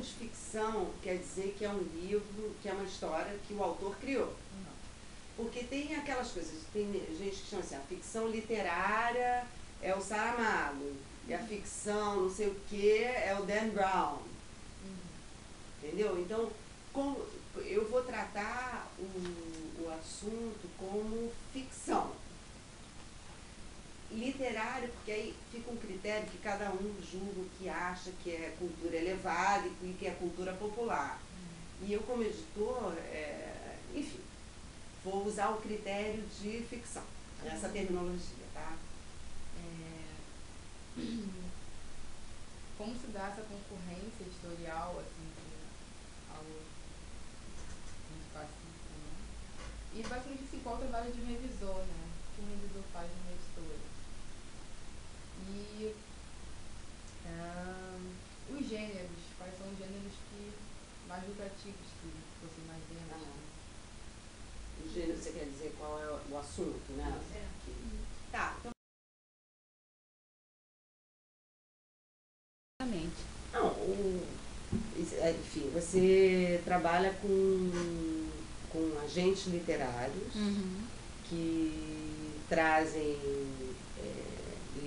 de ficção quer dizer que é um livro, que é uma história que o autor criou. Porque tem aquelas coisas, tem gente que chama assim, a ficção literária é o Saramago, e a ficção não sei o que é o Dan Brown. Entendeu? Então, eu vou tratar o assunto como ficção. Literário, porque aí fica um critério que cada um julga o que acha que é cultura elevada e que é cultura popular. E eu, como editor, enfim, vou usar o critério de ficção, essa terminologia, tá? Como se dá essa concorrência editorial, assim, algo muito pacífico, né? E basicamente, assim, qual o trabalho de um revisor, né? O que um revisor faz numa editora? E os gêneros, quais são os gêneros mais lucrativos que você mais vende? O gênero, você quer dizer qual é o assunto, né? Tá, então. Não, enfim, você trabalha com agentes literários que trazem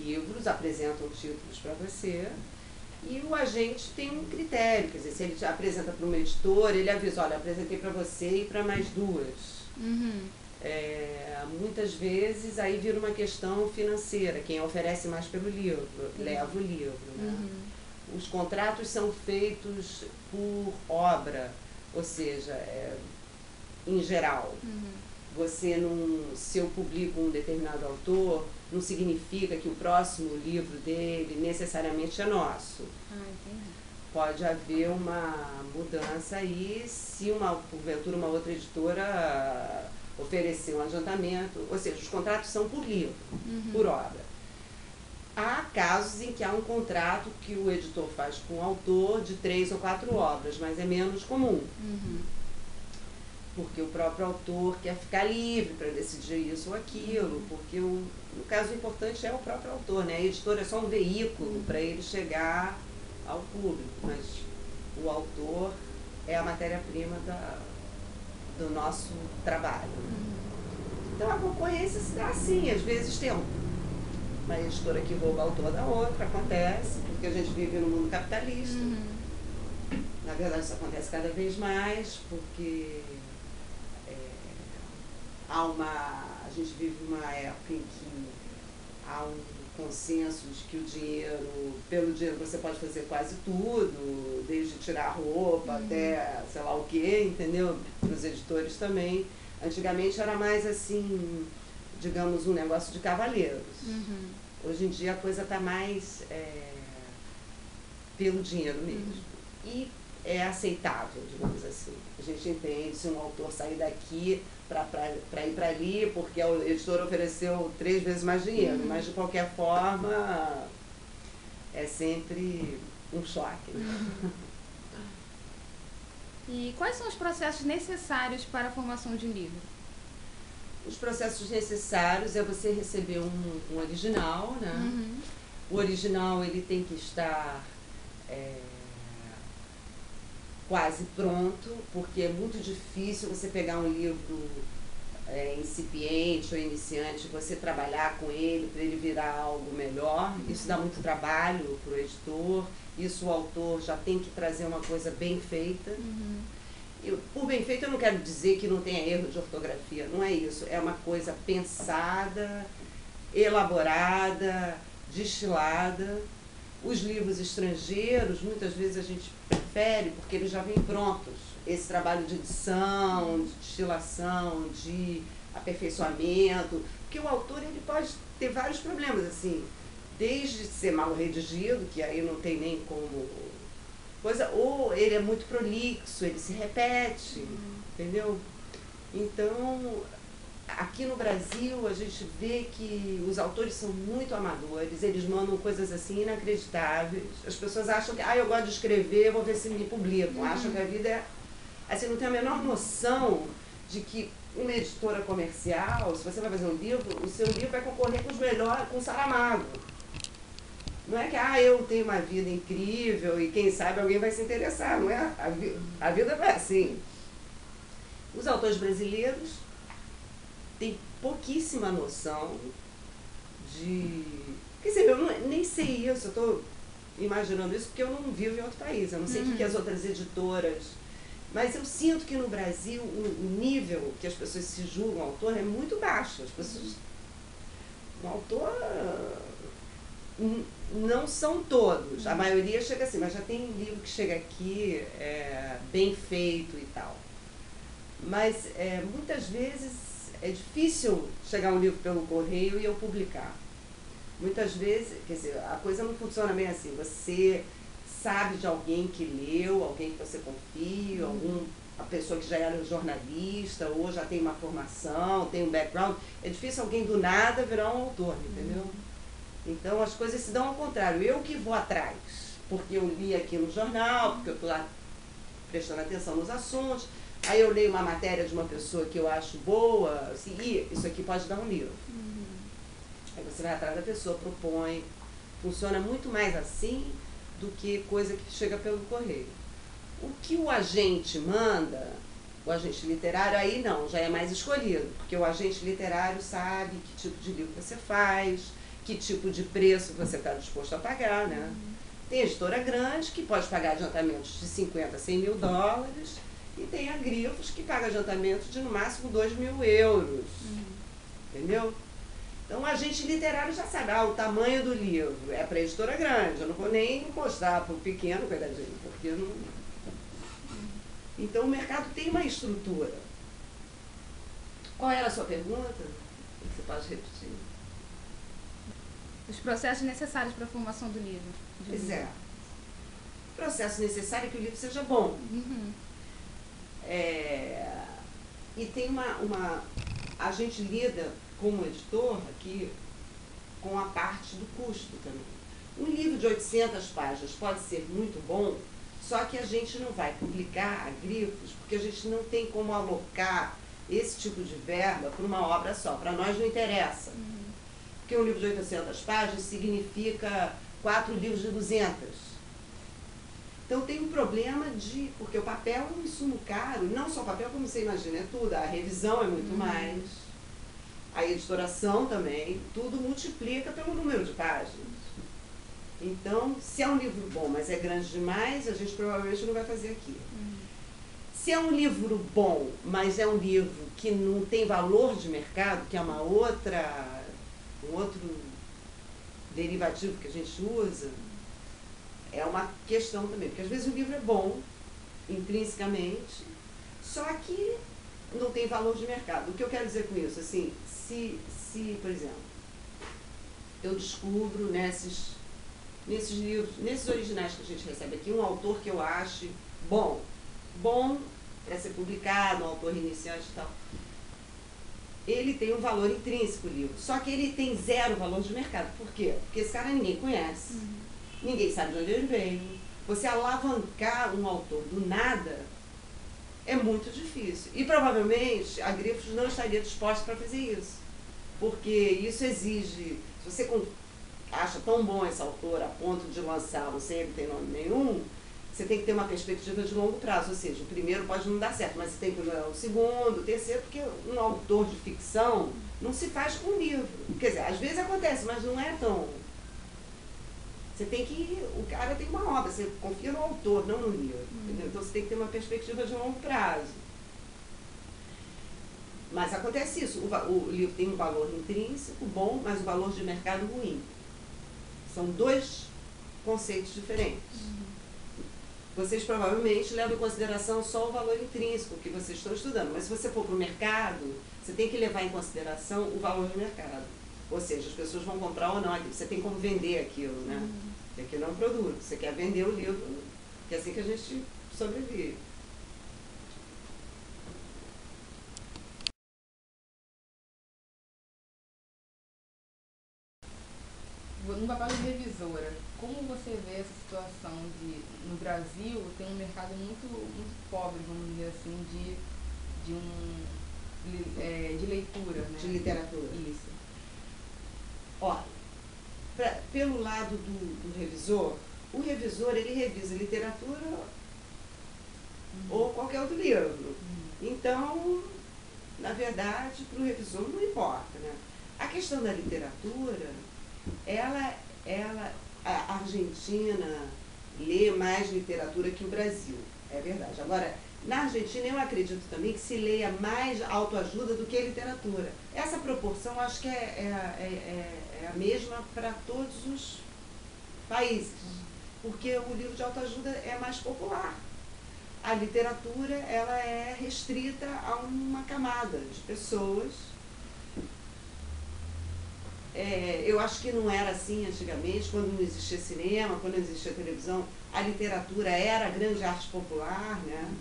livros, apresentam títulos para você, e o agente tem um critério, quer dizer, se ele te apresenta para uma editora, ele avisa, olha, apresentei para você e para mais duas. Muitas vezes aí vira uma questão financeira, quem oferece mais pelo livro, leva o livro, né? Os contratos são feitos por obra, ou seja, em geral. Você não, se eu publico um determinado autor, não significa que o próximo livro dele necessariamente é nosso. Pode haver uma mudança aí se porventura uma outra editora oferecer um adiantamento, ou seja, os contratos são por livro, por obra. Há casos em que há um contrato que o editor faz com o autor de 3 ou 4 obras, mas é menos comum. Porque o próprio autor quer ficar livre para decidir isso ou aquilo, porque o caso importante é o próprio autor, né? A editora é só um veículo para ele chegar ao público, mas o autor é a matéria-prima do nosso trabalho. Então a concorrência se dá assim, às vezes tem uma editora que rouba o autor da outra, acontece, porque a gente vive num mundo capitalista. Na verdade isso acontece cada vez mais, porque a gente vive uma época em que há um consenso de que pelo dinheiro você pode fazer quase tudo, desde tirar roupa até sei lá o que, entendeu? Para os editores também. Antigamente era mais assim, digamos, um negócio de cavaleiros. Hoje em dia a coisa está mais pelo dinheiro mesmo. E é aceitável, digamos assim. A gente entende se um autor sair daqui para ir para ali, porque o editor ofereceu 3 vezes mais dinheiro, mas de qualquer forma é sempre um choque. E quais são os processos necessários para a formação de um livro? Os processos necessários é você receber um original, né? O original ele tem que estar quase pronto, porque é muito difícil você pegar um livro incipiente ou iniciante, você trabalhar com ele para ele virar algo melhor. Isso dá muito trabalho para o editor, isso o autor já tem que trazer uma coisa bem feita. Por bem feito eu não quero dizer que não tenha erro de ortografia, não é isso, é uma coisa pensada, elaborada, destilada. Os livros estrangeiros, muitas vezes a gente prefere porque eles já vêm prontos. Esse trabalho de edição, de destilação, de aperfeiçoamento, porque o autor ele pode ter vários problemas, assim, desde ser mal redigido, que aí não tem nem como coisa, ou ele é muito prolixo, ele se repete, entendeu? Então, aqui no Brasil a gente vê que os autores são muito amadores, eles mandam coisas assim inacreditáveis. As pessoas acham que, eu gosto de escrever, vou ver se me publicam. Acham que a vida é... Assim, não tem a menor noção de que uma editora comercial, se você vai fazer um livro, o seu livro vai concorrer com os melhores, com o Saramago. Não é que eu tenho uma vida incrível e quem sabe alguém vai se interessar, não é? A vida não é assim. Os autores brasileiros têm pouquíssima noção de... Quer dizer, eu nem sei isso, eu estou imaginando isso porque eu não vivo em outro país, eu não sei o que as outras editoras... Mas eu sinto que no Brasil o nível que as pessoas se julgam autor é muito baixo. As pessoas... Um autor... Não são todos, a maioria chega assim, mas já tem livro que chega aqui bem feito e tal. Mas muitas vezes é difícil chegar um livro pelo correio e eu publicar. Muitas vezes, quer dizer, a coisa não funciona bem assim. Você sabe de alguém que leu, alguém que você confia, a pessoa que já era jornalista ou já tem uma formação, tem um background. É difícil alguém do nada virar um autor, entendeu? Então as coisas se dão ao contrário. Eu que vou atrás, porque eu li aqui no jornal, porque eu estou lá prestando atenção nos assuntos. Aí eu leio uma matéria de uma pessoa que eu acho boa, assim, e isso aqui pode dar um livro. Aí você vai atrás da pessoa, propõe. Funciona muito mais assim do que coisa que chega pelo correio. O que o agente manda, o agente literário, aí não, já é mais escolhido, porque o agente literário sabe que tipo de livro você faz, que tipo de preço você está disposto a pagar, né? Tem editora grande que pode pagar adiantamentos de 50 a 100 mil dólares e tem agrifos que pagam adiantamento de no máximo 2 mil euros. Entendeu? Então o agente literário já sabe, o tamanho do livro é para editora grande, eu não vou nem mostrar para o pequeno, coitadinho, porque não... Então o mercado tem uma estrutura. Qual era a sua pergunta? Você pode repetir? Os processos necessários para a formação do livro. Pois é. O processo necessário é que o livro seja bom. E tem a gente lida, como editor, aqui, com a parte do custo também. Um livro de 800 páginas pode ser muito bom, só que a gente não vai publicar a grifos, porque a gente não tem como alocar esse tipo de verba para uma obra só. Para nós não interessa. Porque um livro de 800 páginas significa 4 livros de 200. Então tem um problema porque o papel é um insumo caro, não só o papel, como você imagina, é tudo. A revisão é muito mais, a editoração também, tudo multiplica pelo número de páginas. Então, se é um livro bom, mas é grande demais, a gente provavelmente não vai fazer aqui. Se é um livro bom, mas é um livro que não tem valor de mercado, que é um outro derivativo que a gente usa, é uma questão também, porque às vezes o livro é bom, intrinsecamente, só que não tem valor de mercado. O que eu quero dizer com isso? Assim, se por exemplo, eu descubro nesses livros, nesses originais que a gente recebe aqui, um autor que eu ache bom para ser publicado, um autor iniciante e tal, ele tem um valor intrínseco o livro, só que ele tem zero valor de mercado. Por quê? Porque esse cara ninguém conhece, ninguém sabe de onde ele veio. Você alavancar um autor do nada é muito difícil. E provavelmente a Grifos não estaria disposta para fazer isso, porque isso exige, se você acha tão bom esse autor a ponto de lançá-lo sem ele ter nome nenhum, você tem que ter uma perspectiva de longo prazo, ou seja, o primeiro pode não dar certo, mas você tem que olhar o segundo, o terceiro, porque um autor de ficção não se faz com um livro. Quer dizer, às vezes acontece, mas não é tão... Você tem que... O cara tem uma obra, você confia no autor, não no livro. Entendeu? Então você tem que ter uma perspectiva de longo prazo. Mas acontece isso, o livro tem um valor intrínseco bom, mas o valor de mercado ruim. São dois conceitos diferentes. Vocês provavelmente levam em consideração só o valor intrínseco que vocês estão estudando, mas se você for para o mercado, você tem que levar em consideração o valor de mercado. Ou seja, as pessoas vão comprar ou não aquilo. Você tem como vender aquilo, né? Porque aquilo é um produto. Você quer vender o livro, que é assim que a gente sobrevive. No papel de revisora, como você vê essa situação de, no Brasil, tem um mercado muito pobre, vamos dizer assim, de leitura, né? De literatura. Isso. Ó, pelo lado do revisor, o revisor ele revisa literatura ou qualquer outro livro. Então, na verdade, para o revisor não importa, né? A questão da literatura, a Argentina lê mais literatura que o Brasil, é verdade. Agora, na Argentina eu acredito também que se leia mais autoajuda do que literatura. Essa proporção acho que é a mesma para todos os países, porque o livro de autoajuda é mais popular. A literatura ela é restrita a uma camada de pessoas. Eu acho que não era assim antigamente, quando não existia cinema, quando não existia televisão, a literatura era a grande arte popular, né?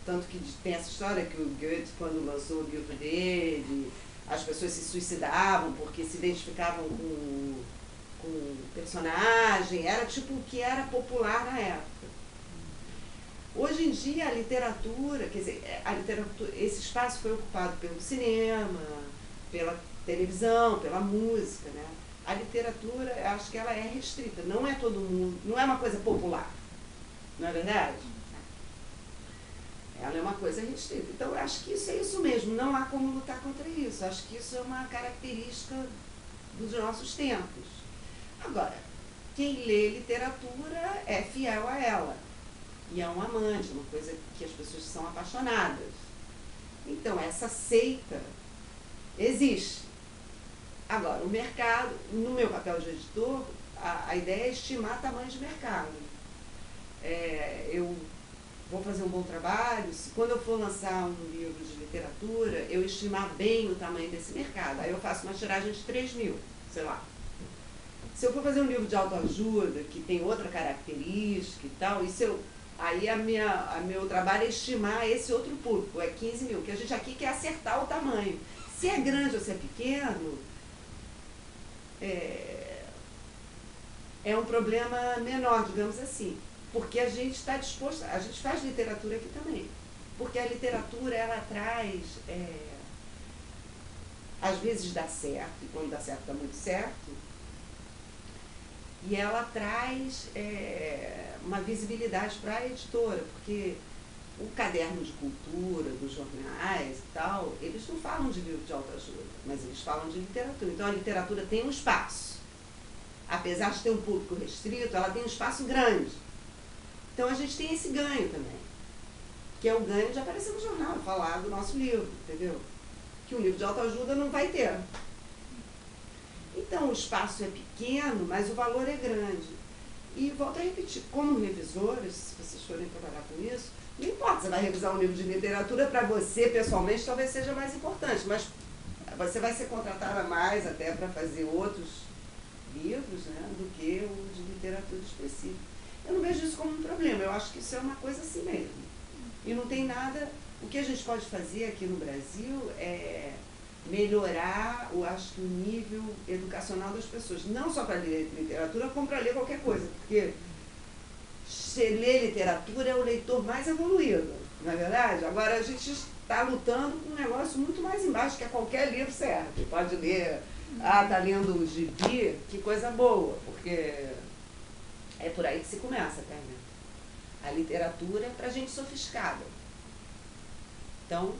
Tanto que tem essa história que o Goethe, quando lançou o livro dele, as pessoas se suicidavam porque se identificavam com o personagem, era tipo o que era popular na época. Hoje em dia a literatura, quer dizer, esse espaço foi ocupado pelo cinema, pela televisão, pela música, né? A literatura, eu acho que ela é restrita, não é todo mundo, não é uma coisa popular, não é verdade? Ela é uma coisa restrita. Então eu acho que isso é isso mesmo, não há como lutar contra isso. Eu acho que isso é uma característica dos nossos tempos. Agora, quem lê literatura é fiel a ela. E é um amante, uma coisa que as pessoas são apaixonadas. Então, essa seita existe. Agora, o mercado, no meu papel de editor, a ideia é estimar tamanho de mercado. Eu vou fazer um bom trabalho, quando eu for lançar um livro de literatura, eu estimar bem o tamanho desse mercado. Aí eu faço uma tiragem de 3.000, sei lá. Se eu for fazer um livro de autoajuda, que tem outra característica e tal, aí meu trabalho é estimar esse outro público, é 15.000, que a gente aqui quer acertar o tamanho. Se é grande ou se é pequeno, é um problema menor, digamos assim. Porque a gente está disposto, a gente faz literatura aqui também. Porque a literatura, ela traz, às vezes dá certo, e quando dá certo, dá muito certo, e ela traz uma visibilidade para a editora, porque o caderno de cultura, dos jornais e tal, eles não falam de livro de autoajuda, mas eles falam de literatura. Então a literatura tem um espaço. Apesar de ter um público restrito, ela tem um espaço grande. Então a gente tem esse ganho também, que é o ganho de aparecer no jornal, falar do nosso livro, entendeu? Que um livro de autoajuda não vai ter. Então o espaço é pequeno, mas o valor é grande. E volto a repetir, como revisores, se vocês forem trabalhar com isso, não importa, você vai revisar um livro de literatura, para você, pessoalmente, talvez seja mais importante, mas você vai ser contratada mais até para fazer outros livros, né, do que o de literatura específica. Eu não vejo isso como um problema, eu acho que isso é uma coisa assim mesmo. E não tem nada... O que a gente pode fazer aqui no Brasil é melhorar, eu acho que o nível educacional das pessoas. Não só para ler literatura, como para ler qualquer coisa. Porque se ler literatura é o leitor mais evoluído, não é verdade? Agora a gente está lutando com um negócio muito mais embaixo, que é qualquer livro serve. Pode ler, tá lendo o gibi, que coisa boa, porque... É por aí que se começa, tá, né? A literatura é para gente sofisticada. Então,